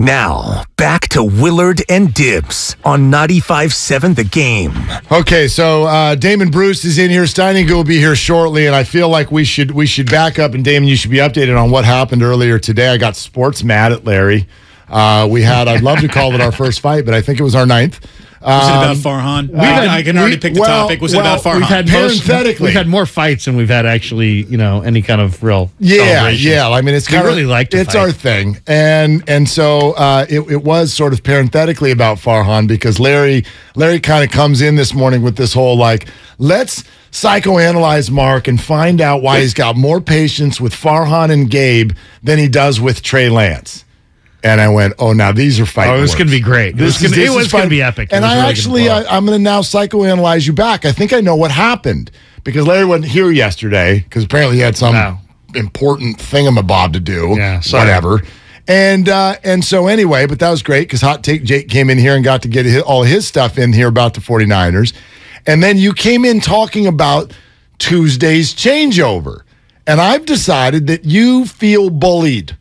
Now, back to Willard and Dibs on 95.7 The Game. Okay, so Damon Bruce is in here. Steiny will be here shortly, and I feel like we should back up, and Damon, you should be updated on what happened earlier today. I got sports mad at Larry. I'd love to call it our first fight, but I think it was our ninth. Was it about Farhan? I can already pick the topic. Was it about Farhan? We've had more fights than we've had actually, any kind of real celebration. Yeah. I mean, it's kind of really like it's our thing, and so it was sort of parenthetically about Farhan because Larry kind of comes in this morning with this whole let's psychoanalyze Mark and find out why he's got more patience with Farhan and Gabe than he does with Trey Lance. And I went, now these are fight words. It was going to be great. It was going to be epic. And I'm going to now psychoanalyze you back. I think I know what happened because Larry wasn't here yesterday because apparently he had some important thingamabob to do. Yeah, sorry. Whatever. And so anyway, but that was great because Hot Take Jake came in here and got to get all his stuff in here about the 49ers. And then you came in talking about Tuesday's changeover. And I've decided that you feel bullied.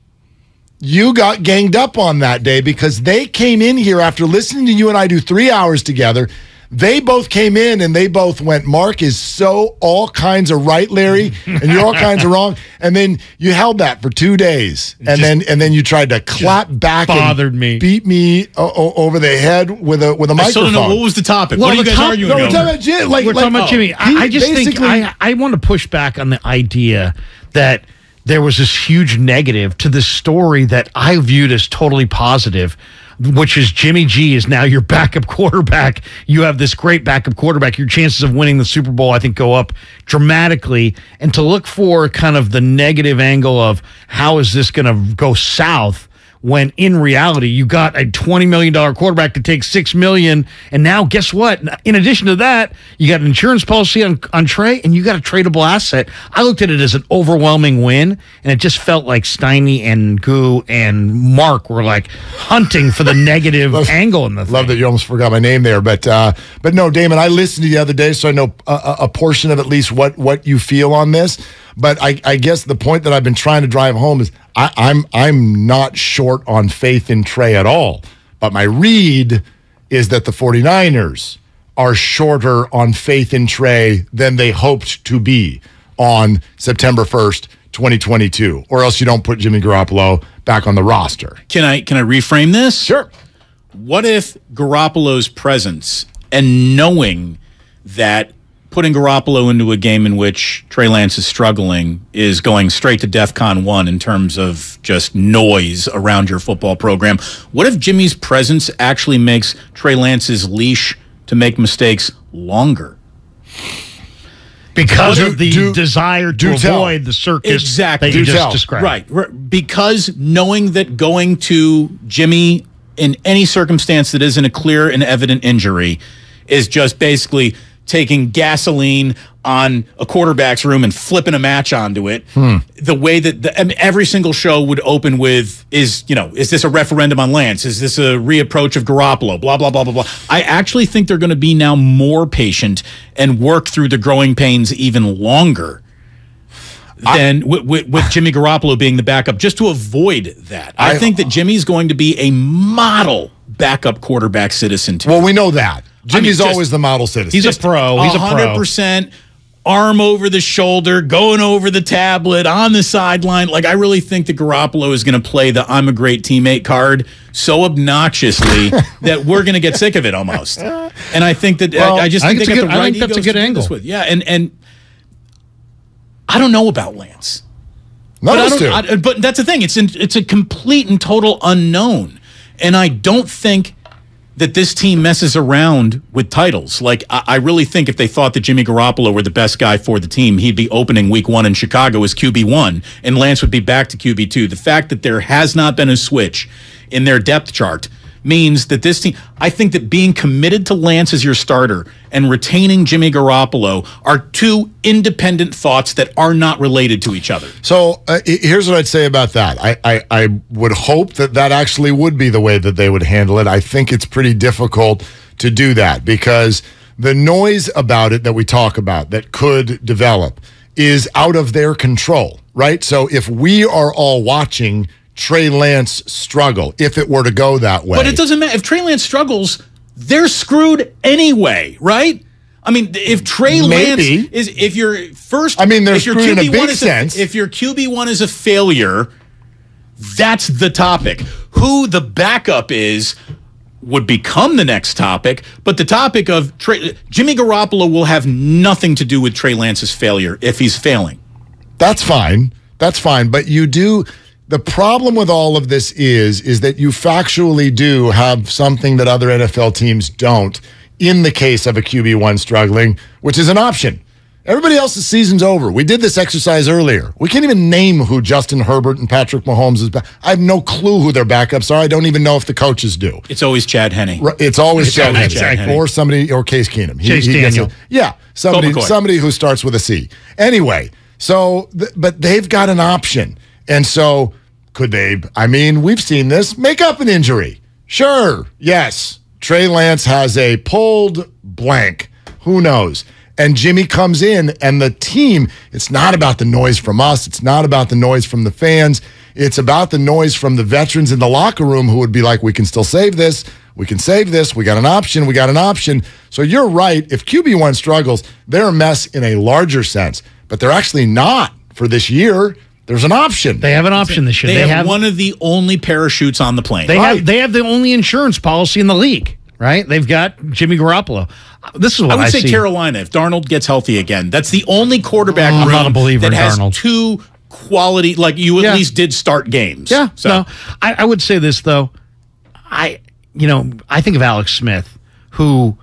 You got ganged up on that day because they came in here after listening to you and I do 3 hours together. They both came in and they both went, Mark is so all kinds of right, Larry, and you're all kinds of wrong. And then you held that for 2 days. And then you tried to clap back and beat me over the head with a microphone. I still don't know. What was the topic? What are you guys arguing about? We're talking about Jimmy. We're talking about Jimmy. I just think I want to push back on the idea that there was this huge negative to this story that I viewed as totally positive, which is Jimmy G is now your backup quarterback. You have this great backup quarterback. Your chances of winning the Super Bowl, I think, go up dramatically. And to look for kind of the negative angle of how is this going to go south when in reality you got a $20 million quarterback to take $6 million, and now guess what? In addition to that, you got an insurance policy on Trey, and you got a tradable asset. I looked at it as an overwhelming win, and it just felt like Steiny and Goo and Mark were hunting for the negative angle in the thing. Love that you almost forgot my name there, but no, Damon, I listened to you the other day, so I know a portion of at least what you feel on this. But I guess the point that I've been trying to drive home is I'm not short on faith in Trey at all. But my read is that the 49ers are shorter on faith in Trey than they hoped to be on September 1st, 2022. Or else you don't put Jimmy Garoppolo back on the roster. Can I reframe this? Sure. What if Garoppolo's presence and knowing that putting Garoppolo into a game in which Trey Lance is struggling is going straight to DEFCON 1 in terms of just noise around your football program? What if Jimmy's presence actually makes Trey Lance's leash to make mistakes longer? Because of the desire to avoid the circus that you just described. Right. Because knowing that going to Jimmy in any circumstance that isn't a clear and evident injury is just basically taking gasoline on a quarterback's room and flipping a match onto it. The way that every single show would open with is this a referendum on Lance? Is this a reapproach of Garoppolo? Blah, blah, blah, blah, blah. I actually think they're going to be now more patient and work through the growing pains even longer than with Jimmy Garoppolo being the backup, just to avoid that. I think that Jimmy's going to be a model backup quarterback citizen too. Well, we know that. Jimmy's always the model citizen. He's a pro. He's a 100% arm over the shoulder, going over the tablet, on the sideline. I really think that Garoppolo is going to play the I'm a great teammate card so obnoxiously that we're going to get sick of it almost. And I think that I just think they got the right egos that's a good angle. Yeah, and I don't know about Lance. But that's the thing. It's a complete and total unknown. And I don't think that this team messes around with titles. I really think if they thought that Jimmy Garoppolo were the best guy for the team, he'd be opening week 1 in Chicago as QB1, and Lance would be back to QB2. The fact that there has not been a switch in their depth chart means that this team, I think that being committed to Lance as your starter and retaining Jimmy Garoppolo are two independent thoughts that are not related to each other. So here's what I'd say about that. I would hope that actually would be the way that they would handle it. I think it's pretty difficult to do that because the noise about it that we talk about that could develop is out of their control, right? So if we are all watching Trey Lance struggle if it were to go that way. But it doesn't matter. If Trey Lance struggles, they're screwed anyway, right? I mean, if Trey Lance is, if your first, I mean, they're if your screwed in a QB1 big sense. if your QB1 is a failure, that's the topic. Who the backup is would become the next topic, but the topic of Jimmy Garoppolo will have nothing to do with Trey Lance's failure if he's failing. That's fine. That's fine. But you do. The problem with all of this is that you factually do have something that other NFL teams don't in the case of a QB1 struggling, which is an option. Everybody else's season's over. We did this exercise earlier. We can't even name who Justin Herbert and Patrick Mahomes is. I have no clue who their backups are. I don't even know if the coaches do. It's always Chad Henne. It's always Chad Henne. Or somebody, or Case Keenum. Chase Daniel. Somebody who starts with a C. Anyway, so, but they've got an option. And so, could they, I mean, we've seen this, make up an injury. Sure, yes. Trey Lance has a pulled blank. Who knows? And Jimmy comes in, and the team, it's not about the noise from us. It's not about the noise from the fans. It's about the noise from the veterans in the locker room who would be like, we can still save this. We can save this. We got an option. We got an option. So you're right. If QB1 struggles, they're a mess in a larger sense. But they're actually not for this year. There's an option. They have an option this year. They have one of the only parachutes on the plane. They have the only insurance policy in the league, right? They've got Jimmy Garoppolo. This is what I would say. Carolina, if Darnold gets healthy again, that's the only quarterback room I'm not a believer that in has Darnold. two quality, like you at least did start games. Yeah. So No, I would say this though. I think of Alex Smith, who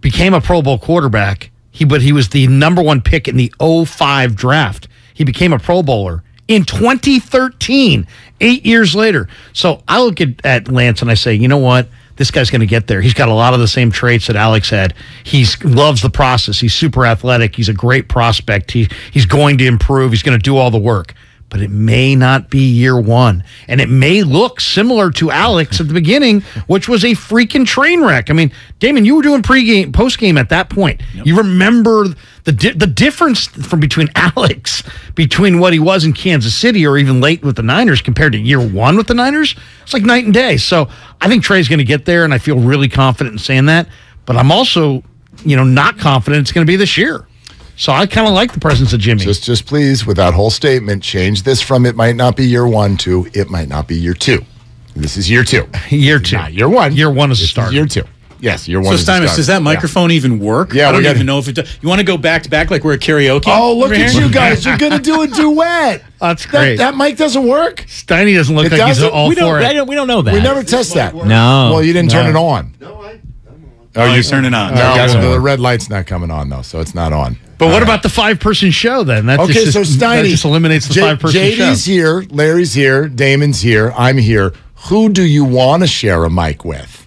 became a Pro Bowl quarterback. But he was the number one pick in the 2005 draft. He became a Pro Bowler in 2013, 8 years later. So I look at Lance and I say, you know what? This guy's going to get there. He's got a lot of the same traits that Alex had. He loves the process. He's super athletic. He's a great prospect. He's going to improve. He's going to do all the work. But it may not be year one. And it may look similar to Alex at the beginning, which was a freaking train wreck. I mean, Damon, you were doing pregame, postgame at that point. Yep. You remember the difference between Alex, between what he was in Kansas City or even late with the Niners compared to year one with the Niners? It's like night and day. So I think Trey's going to get there, and I feel really confident in saying that. But I'm also, not confident it's going to be this year. So I kind of like the presence of Jimmy. Just please, with that whole statement, change this from it might not be year one to it might not be year two. This is year two. Year two. Not year one. Year one is a start. Year two. Yes, year one is a start. So, Steinmetz, does that microphone even work? Yeah, I don't even know if it does. You want to go back to back like we're at karaoke? Oh, look at you guys. You're going to do a duet. That's great. That mic doesn't work? Steiny doesn't look like he's all for it. We don't know that. We never test that. No. Well, you didn't turn it on. No, I'm on. Oh, you turn it on. No, the red light's not coming on, though, so it's not on. But what about the 5-person show then? That so Steiny, that just eliminates the 5-person show. JD's here, Larry's here, Damon's here, I'm here. Who do you want to share a mic with?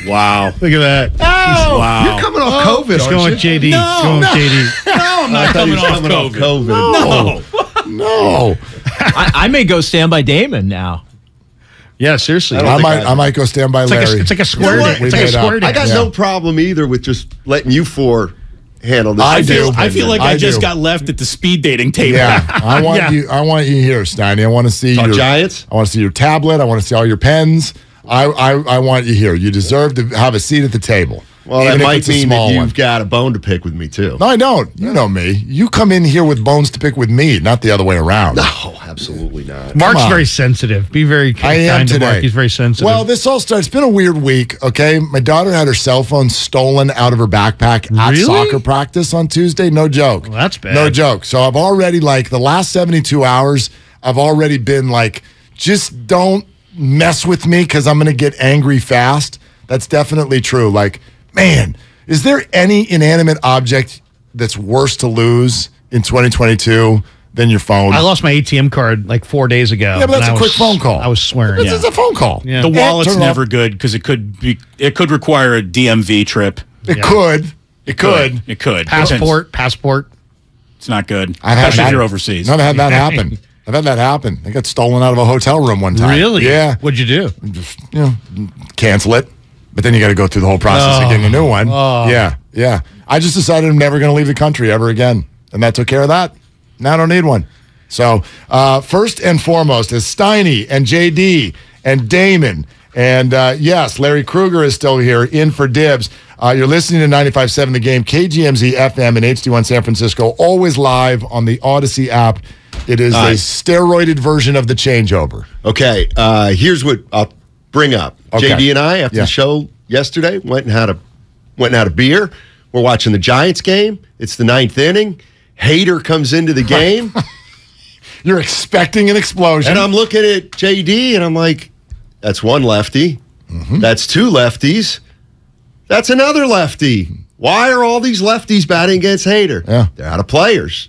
Wow. Look at that. Oh, wow. You're coming off COVID, He's going with JD. No. Going with JD. No, I'm not coming off COVID. No. I may go stand by Damon now. Yeah, seriously. I might go stand by Larry. It's like a square dance. It's like a square dance. I got no problem either with just letting you four handle this. I feel like I just got left at the speed dating table. Yeah, I want you here, Steiny. I want to see your Giants. I want to see your tablet. I want to see all your pens. I want you here. You deserve to have a seat at the table. Well, Even that if might it's a mean small that one. you've got a bone to pick with me, too. No, I don't. You know me. You come in here with bones to pick with me, not the other way around. No, absolutely not. Mark's very sensitive. Be very kind to Mark. He's very sensitive. Well, this all starts. It's been a weird week, okay? My daughter had her cell phone stolen out of her backpack at soccer practice on Tuesday. No joke. Well, that's bad. No joke. So I've already, the last 72 hours, I've already been just don't mess with me because I'm going to get angry fast. That's definitely true. Man, is there any inanimate object that's worse to lose in 2022 than your phone? I lost my ATM card 4 days ago. Yeah, but that's a quick phone call. I was swearing. It's a phone call. Yeah. The wallet's never good because it could require a DMV trip. It could. Passport. It's not good. Especially if you're overseas. I've had that happen. I got stolen out of a hotel room one time. Really? Yeah. What'd you do? Just, cancel it. But then you got to go through the whole process of getting a new one. Yeah. I just decided I'm never going to leave the country ever again. And that took care of that. Now I don't need one. So first and foremost is Steiny and JD and Damon. And yes, Larry Krueger is still here, in for Dibs. You're listening to 95.7 The Game, KGMZ-FM and HD1 San Francisco, always live on the Odyssey app. It is a steroided version of the Changeover. Okay, here's what I'll bring up. Okay. JD and I, after the show yesterday, went and had a beer. We're watching the Giants game. It's the 9th inning. Hader comes into the game. You're expecting an explosion. And I'm looking at JD, and I'm like, that's one lefty. Mm-hmm. That's two lefties. That's another lefty. Why are all these lefties batting against Hader? Yeah. They're out of players.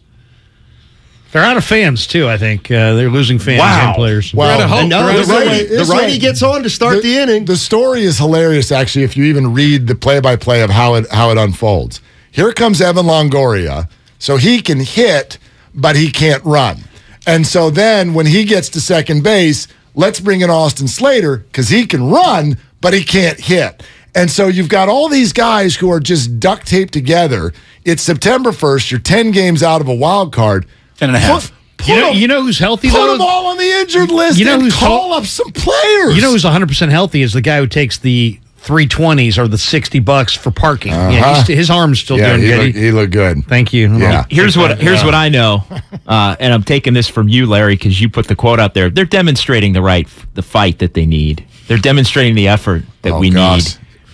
They're out of fans, too, I think. They're losing fans and players. Well, The righty gets on to start the inning. The story is hilarious, actually, if you even read the play-by-play of how it unfolds. Here comes Evan Longoria, so he can hit, but he can't run. And so then when he gets to second base, let's bring in Austin Slater, because he can run, but he can't hit. And so you've got all these guys who are just duct taped together. It's September 1st. You're 10 games out of a wild card. 10 and a half. You know who's healthy, though? Put them all on the injured list and call up some players. You know who's 100% healthy is the guy who takes the $320s or the $60 for parking. Yeah, his arm's still doing good. He looked good. Thank you. Yeah. Here's what I know, and I'm taking this from you, Larry, because you put the quote out there. They're demonstrating the fight that they need. They're demonstrating the effort that we need.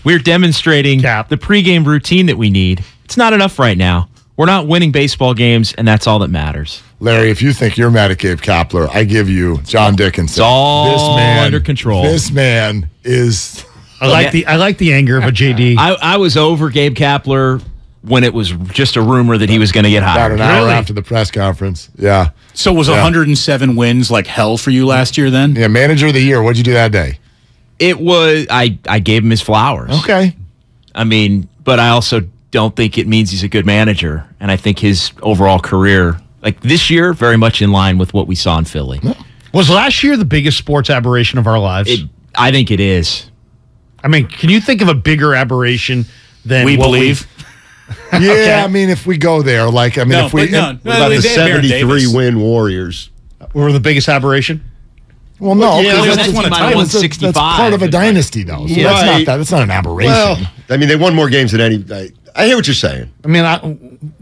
We're demonstrating the pregame routine that we need. It's not enough right now. We're not winning baseball games, and that's all that matters. Larry, if you think you're mad at Gabe Kapler, I give you John Dickinson. It's all under control. This man is... I like the anger of a JD. I was over Gabe Kapler when it was just a rumor that he was going to get hired. About an hour after the press conference. Yeah. So was 107 wins like hell for you last year then? Yeah, manager of the year. What'd you do that day? It was, I gave him his flowers. Okay. I mean, but I also don't think it means he's a good manager. And I think his overall career, like this year, very much in line with what we saw in Philly. Was last year the biggest sports aberration of our lives? I think it is. I mean, can you think of a bigger aberration than we believe? Yeah, okay. I mean, if we go there, like, I mean, if we... What about the 73-win Warriors? Were the biggest aberration? Well, no, because that's part of a dynasty, though. So that's not an aberration. Well, I mean, they won more games than any... I hear what you're saying. I mean,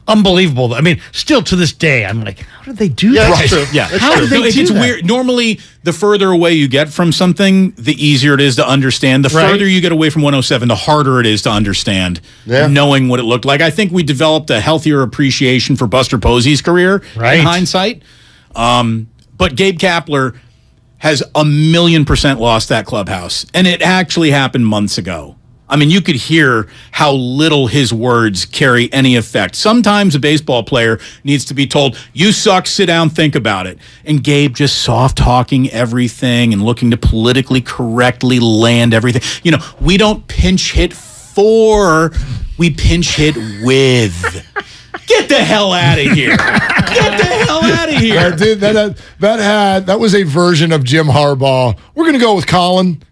unbelievable. I mean, still to this day, I'm like, how did they do that? That's true. Yeah, that's how true. did they do that? Weird. Normally, the further away you get from something, the easier it is to understand. The further you get away from 107, the harder it is to understand, knowing what it looked like. I think we developed a healthier appreciation for Buster Posey's career in hindsight. But Gabe Kapler has 1,000,000% lost that clubhouse, and it actually happened months ago. I mean, you could hear how little his words carry any effect. Sometimes a baseball player needs to be told, you suck, sit down, think about it. And Gabe just soft-talking everything and looking to politically correctly land everything. You know, we don't pinch hit for, we pinch hit with. Get the hell out of here. Get the hell out of here. That was a version of Jim Harbaugh. We're going to go with Colin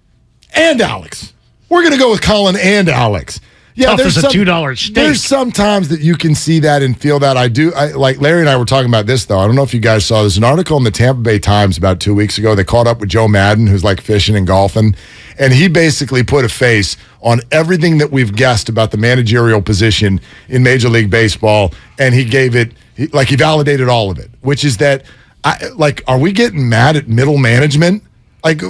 and Alex. We're going to go with Colin and Alex. Yeah, there's a $2 steak. There's sometimes that you can see that and feel that. Like Larry and I were talking about this, though. I don't know if you guys saw. There's an article in the Tampa Bay Times about 2 weeks ago. They caught up with Joe Madden, who's like fishing and golfing. And he basically put a face on everything that we've guessed about the managerial position in Major League Baseball. And he gave it, he validated all of it, which is that, are we getting mad at middle management? Like,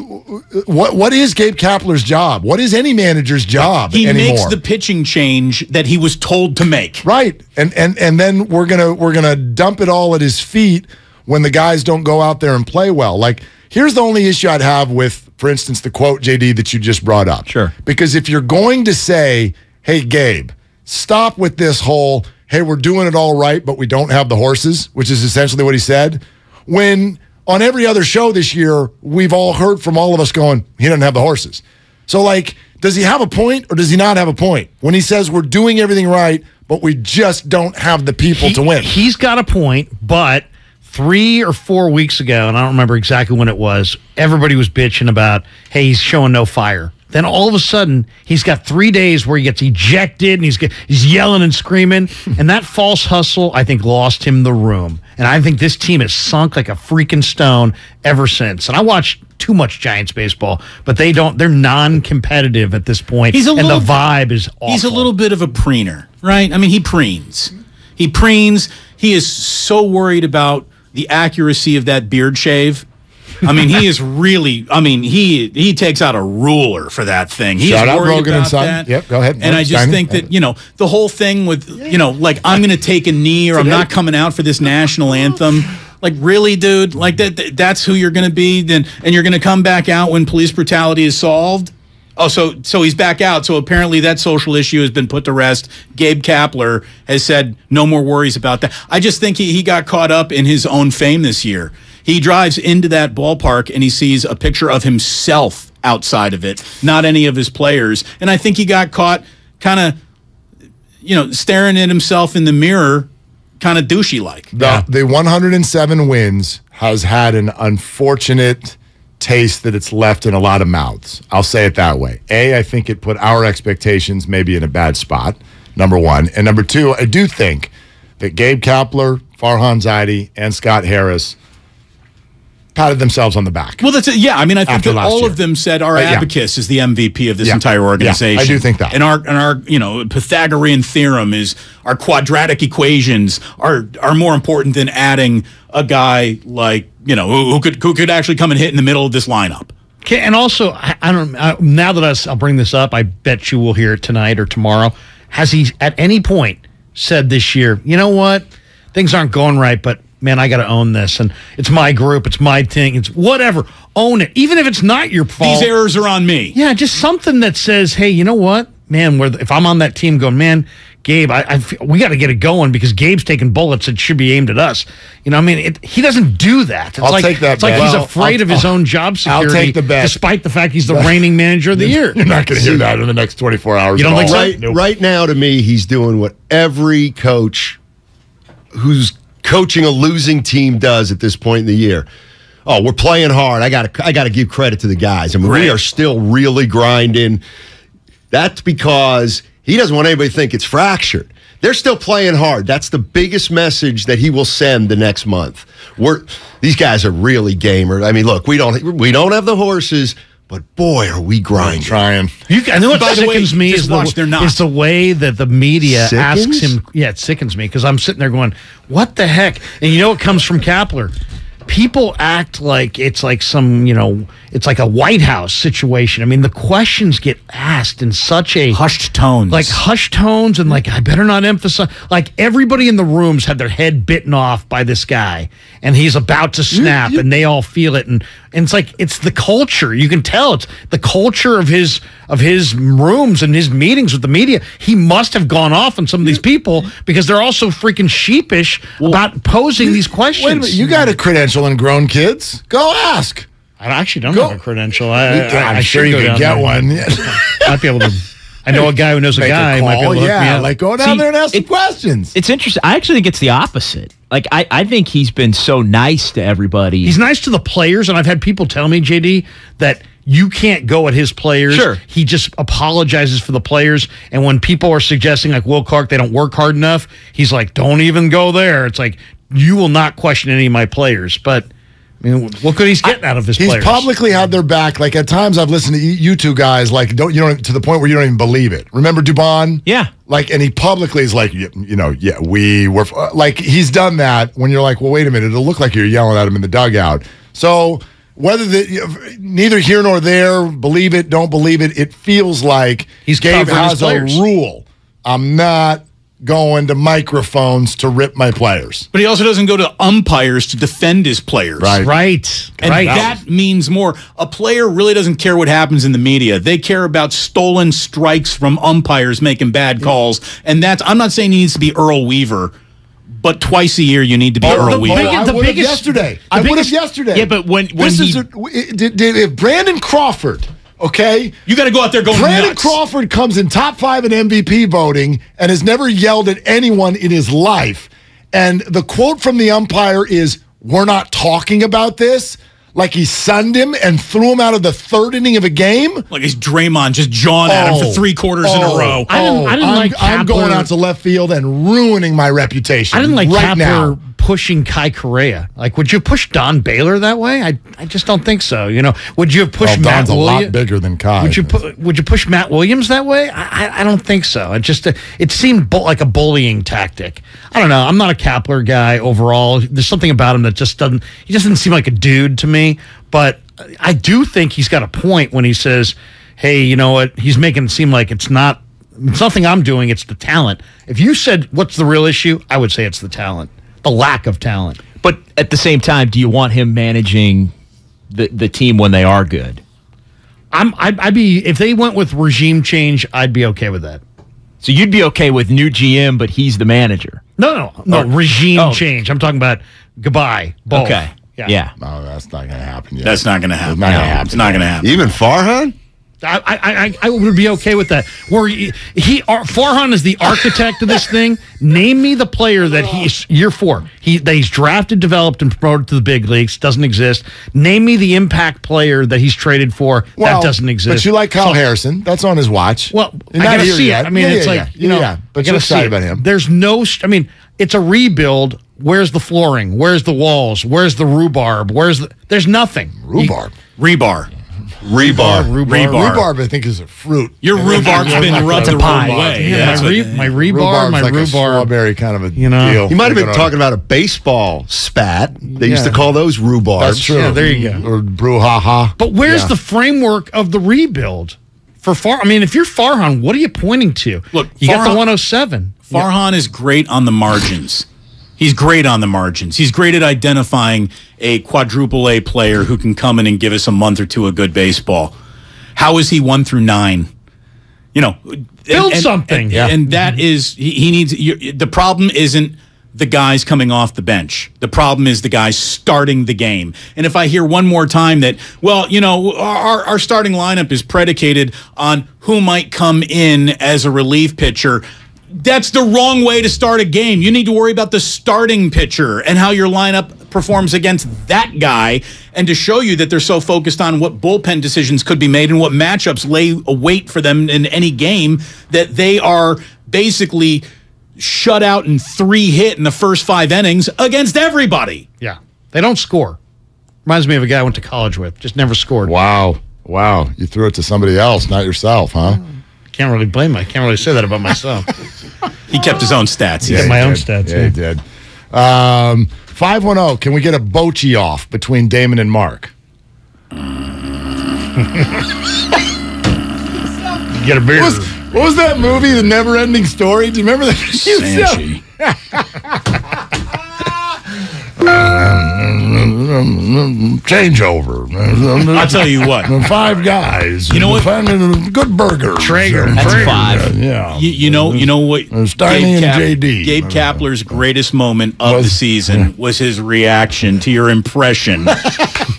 what is Gabe Kapler's job? What is any manager's job anymore? He makes the pitching change that he was told to make. Right. And then we're gonna dump it all at his feet when the guys don't go out there and play well. Like, here's the only issue I'd have with, for instance, the quote, JD, that you just brought up. Sure. Because if you're going to say, hey, Gabe, stop with this whole, hey, we're doing it all right, but we don't have the horses, which is essentially what he said, when on every other show this year, we've all heard from all of us going, he doesn't have the horses. So, like, does he have a point or does he not have a point? When he says we're doing everything right, but we just don't have the people to win. He's got a point, but 3 or 4 weeks ago, and I don't remember exactly when it was, everybody was bitching about, hey, he's showing no fire. Then all of a sudden, he's got 3 days where he gets ejected and he's yelling and screaming. And that false hustle, I think, lost him the room. And I think this team has sunk like a freaking stone ever since. And I watched too much Giants baseball, but they're non-competitive at this point. The vibe is awful. He's a little bit of a preener, right? I mean, he preens. He is so worried about the accuracy of that beard shave. I mean, he is really. I mean, he takes out a ruler for that thing. He's Shout out worried Rogan about and Son. that. Yep, go ahead. And I just think that the whole thing with like I'm going to take a knee or I'm not coming out for this national anthem. Like, really, dude? Like that's who you're going to be? Then and you're going to come back out when police brutality is solved? Oh, so he's back out. So apparently that social issue has been put to rest. Gabe Kapler has said no more worries about that. I just think he got caught up in his own fame this year. He drives into that ballpark and he sees a picture of himself outside of it, not any of his players. And I think he got caught kind of, staring at himself in the mirror, kind of douchey-like. The 107 wins has had an unfortunate taste that it's left in a lot of mouths. I'll say it that way. I think it put our expectations maybe in a bad spot, number one. And number two, I do think that Gabe Kapler, Farhan Zaidi, and Scott Harris patted themselves on the back. Well, that's it. Yeah, I mean, I think that all of them said our abacus is the MVP of this entire organization. Yeah, I do think that. And our Pythagorean theorem is our quadratic equations are more important than adding a guy like who could actually come and hit in the middle of this lineup. Okay, and also now that I'll bring this up, I bet you we'll hear it tonight or tomorrow. Has he at any point said this year, you know what, things aren't going right, but man, I got to own this, and it's my group, it's my thing, it's whatever. Own it, even if it's not your fault. These errors are on me. Yeah, just something that says, hey, you know what, man, if I'm on that team going, man, Gabe, we got to get it going because Gabe's taking bullets that should be aimed at us. He doesn't do that. I'll take that. It's like he's afraid of his own job security. I'll take the bet. Despite the fact he's the reigning manager of the year. You're not going to hear that in the next 24 hours. You don't think so? Right now, to me, he's doing what every coach who's coaching a losing team does at this point in the year. Oh, we're playing hard. I got to give credit to the guys. I mean, we are still really grinding. That's because he doesn't want anybody to think it's fractured. They're still playing hard. That's the biggest message that he will send the next month. These guys are really gamers. I mean, look, we don't have the horses, but boy, are we grinding. Trying. I know what sickens me is the way that the media asks him. Yeah, it sickens me because I'm sitting there going, what the heck? And you know what comes from Kapler? People act like it's like it's like a White House situation. I mean, the questions get asked in such a hushed tones. Like hushed tones and like, I better not emphasize. Like everybody in the rooms had their head bitten off by this guy and he's about to snap and they all feel it. And it's like, it's the culture. You can tell it's the culture of his rooms and his meetings with the media. He must have gone off on some of these people because they're also freaking sheepish about posing these questions. Wait a minute, you got a credential in grown kids? Go ask. I actually don't have a credential. I'm sure you could get one. Might be able to. I know a guy who knows a guy. Might be able to hook me up. Like go down there and ask some questions. It's interesting. I actually think it's the opposite. Like I think he's been so nice to everybody. He's nice to the players, and I've had people tell me, JD, that you can't go at his players. Sure. He just apologizes for the players, and when people are suggesting like Will Clark, they don't work hard enough, he's like, don't even go there. It's like, you will not question any of my players, but I mean, what could he's getting out of his players? He's publicly had their back. Like at times, I've listened to you two guys. Like to the point where you don't even believe it. Remember Dubon? Yeah. Like, and he publicly is like, we were like he's done that. When you're like, well, wait a minute, it'll look like you're yelling at him in the dugout. So whether neither here nor there, believe it, don't believe it, it feels like Gabe has a rule. I'm not going to microphones to rip my players. But he also doesn't go to umpires to defend his players. Right. And that means more. A player really doesn't care what happens in the media. They care about stolen strikes from umpires making bad calls. And I'm not saying he needs to be Earl Weaver, but twice a year you need to be Earl Weaver. I would have yesterday. Yeah, but if Brandon Crawford... Okay? You got to go out there going Brandon nuts. Crawford comes in top 5 in MVP voting and has never yelled at anyone in his life. And the quote from the umpire is, "We're not talking about this." Like he sunned him and threw him out of the 3rd inning of a game. Like he's Draymond just jawing at him for 3 quarters in a row. I didn't like Kapler. I'm going out to left field and ruining my reputation. I didn't like right Kapler now. pushing Kai Correa? Like, would you push Don Baylor that way? I just don't think so. Would you have pushed Matt Don's a lot bigger than Kai. Would you push Matt Williams that way? I don't think so. It seemed like a bullying tactic. I don't know. I'm not a Kapler guy overall. There's something about him that he just doesn't seem like a dude to me. But I do think he's got a point when he says, hey, you know what? He's making it seem like it's nothing I'm doing, it's the talent. If you said, what's the real issue? I would say it's the talent, the lack of talent. But at the same time, do you want him managing the team when they are good? I'd be, if they went with regime change, I'd be okay with that. So you'd be okay with new GM, but he's the manager? No, regime change. I'm talking about goodbye. Both. Okay. Yeah. No, that's not going to happen yet. That's not going to happen. It's not going to happen. Even Farhan? I would be okay with that. Where Farhan is the architect of this thing. Name me the player that he's year 4. That he's drafted, developed, and promoted to the big leagues. Doesn't exist. Name me the impact player that he's traded for. That doesn't exist. But you like Kyle Harrison. That's on his watch. Well, I gotta see it. I mean, it's like but you're excited about him. There's no. I mean, it's a rebuild. Where's the flooring? Where's the walls? Where's the rhubarb? There's nothing. Rebar. Rhubarb, I think, is a fruit. Your rhubarb's been rubbed the wrong way. Yeah, my rhubarb, like a strawberry kind of a deal. He might have been talking about a baseball spat. They used to call those rhubarbs. That's true. Yeah, there you go. Or brouhaha. But where's the framework of the rebuild for Farhan? I mean, if you're Farhan, what are you pointing to? Look, you got the 107. Farhan is great on the margins. He's great on the margins. He's great at identifying a quadruple A player who can come in and give us a month or two of good baseball. How is he 1 through 9? Build something. And that is, he needs, the problem isn't the guys coming off the bench. The problem is the guys starting the game. And if I hear one more time that, our starting lineup is predicated on who might come in as a relief pitcher, that's the wrong way to start a game. You need to worry about the starting pitcher and how your lineup performs against that guy, and to show you that they're so focused on what bullpen decisions could be made and what matchups lay a weight for them in any game that they are basically shut out in 3 hit in the first 5 innings against everybody. Yeah. They don't score. Reminds me of a guy I went to college with. Just never scored. Wow. You threw it to somebody else, not yourself, huh? Can't really blame him. I can't really say that about myself. He kept his own stats. He kept my own stats. Yeah, he did. 510, can we get a Bochy off between Damon and Mark? Get a beer. What was that movie, The Never Ending Story? Do you remember that? Sanchi. Changeover. I'll tell you what. 5 guys. You know what? Good burgers. Traeger. That's 5. Yeah. You know what? Steiny and JD. Gabe Kapler's greatest moment of the season was his reaction to your impression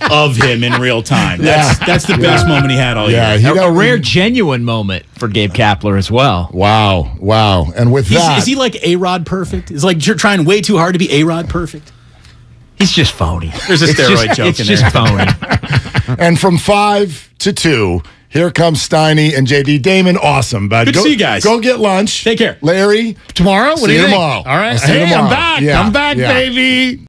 of him in real time. That's the best moment he had all year. A rare, genuine moment for Gabe Kapler as well. Wow. And with that, is he like A-Rod perfect? Is like you're trying way too hard to be A-Rod perfect? He's just phony. There's a steroid joke in there. It's just phony. And from 5 to 2, here comes Steiny and JD. Damon, awesome, bud. Good to see you guys. Go get lunch. Take care. Larry, Tomorrow? What do you think? tomorrow. All right. I'll see you tomorrow. I'm back. Yeah, I'm back, baby.